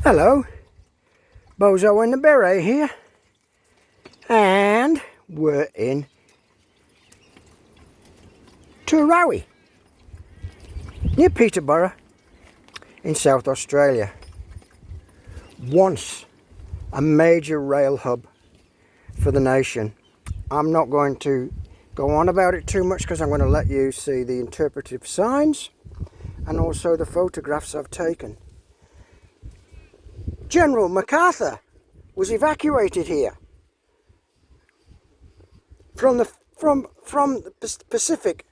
Hello, Bozo in the Beret here, and we're in Terowie, near Peterborough in South Australia. Once a major rail hub for the nation. I'm not going to go on about it too much because I'm going to let you see the interpretive signs and also the photographs I've taken. General MacArthur was evacuated here from the Pacific.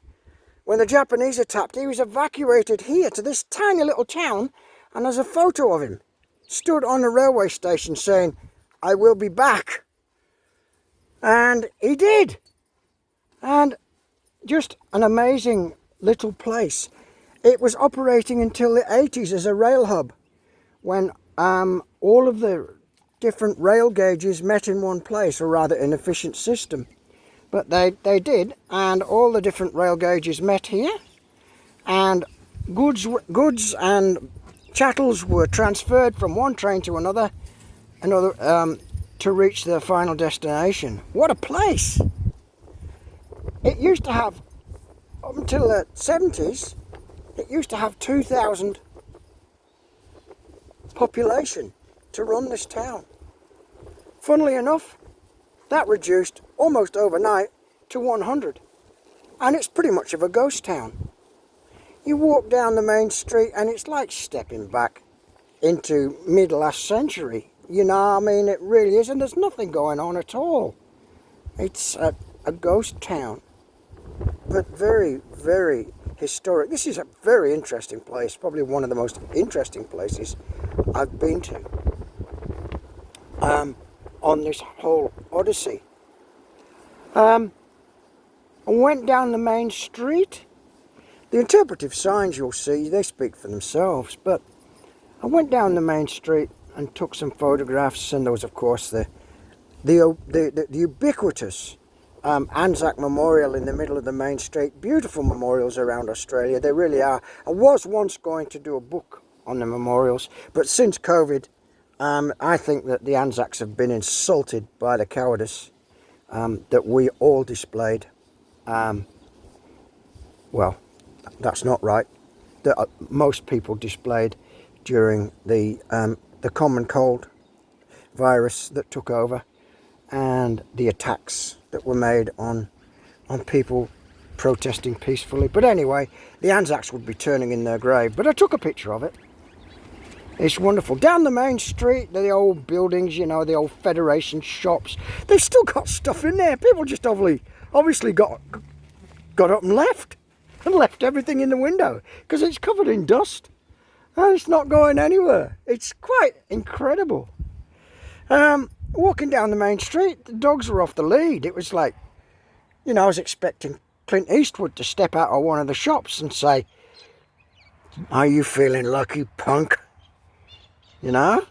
When the Japanese attacked, he was evacuated here to this tiny little town, and there's a photo of him stood on a railway station saying, "I will be back." And he did. And just an amazing little place. It was operating until the 80s as a rail hub, when all of the different rail gauges met in one place, or rather an efficient system. But they did, and all the different rail gauges met here, and goods and chattels were transferred from one train to another to reach their final destination. What a place! It used to have, up until the 70s, it used to have 2,000 population to run this town. Funnily enough, that reduced almost overnight to 100, and it's pretty much of a ghost town. You walk down the main street and it's like stepping back into mid-last century. You know, I mean, it really is, and there's nothing going on at all. It's a ghost town, but very, very historic. This is a very interesting place, probably one of the most interesting places I've been to on this whole odyssey. I went down the main street. The interpretive signs you'll see, they speak for themselves, but I went down the main street and took some photographs, and there was, of course, the ubiquitous Anzac Memorial in the middle of the main street. Beautiful memorials around Australia, they really are. I was once going to do a book on the memorials, but since COVID, I think that the Anzacs have been insulted by the cowardice that we all displayed. Well, that's not right. That most people displayed during the common cold virus that took over, and the attacks that were made on people protesting peacefully. But anyway, the Anzacs would be turning in their grave. But I took a picture of it. It's wonderful. Down the main street, the old buildings, you know, the old Federation shops. They've still got stuff in there. People just obviously got up and left everything in the window because it's covered in dust and it's not going anywhere. It's quite incredible. Walking down the main street, the dogs were off the lead. It was like, you know, I was expecting Clint Eastwood to step out of one of the shops and say, "Are you feeling lucky, punk?" You know?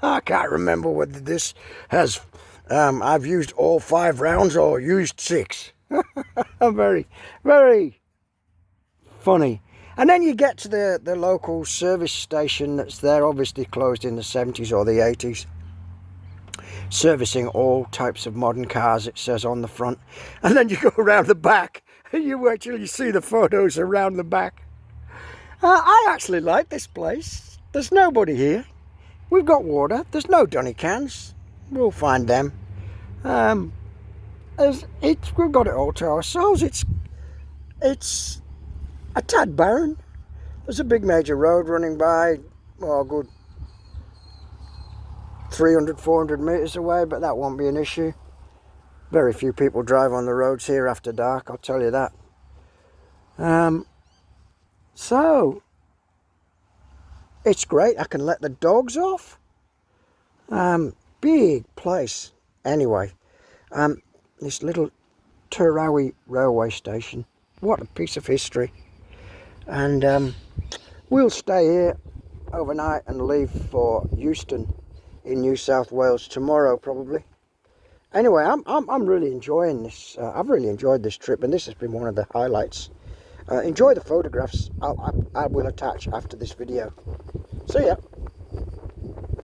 I can't remember whether this has, I've used all 5 rounds or used 6. Very, very funny. And then you get to the local service station that's there, obviously closed in the 70s or the 80s. Servicing all types of modern cars, it says on the front. And then you go around the back and you actually see the photos around the back. I actually like this place. There's nobody here. We've got water. There's no dunny cans. We'll find them. We've got it all to ourselves. It's a tad barren. There's a big major road running by, well, a good 300, 400 metres away, but that won't be an issue. Very few people drive on the roads here after dark, I'll tell you that. So, it's great. I can let the dogs off. Big place. Anyway, this little Terowie railway station. What a piece of history. And we'll stay here overnight and leave for Euston in New South Wales tomorrow, probably. Anyway, I'm really enjoying this. I've really enjoyed this trip, and this has been one of the highlights. Enjoy the photographs I will attach after this video. See ya.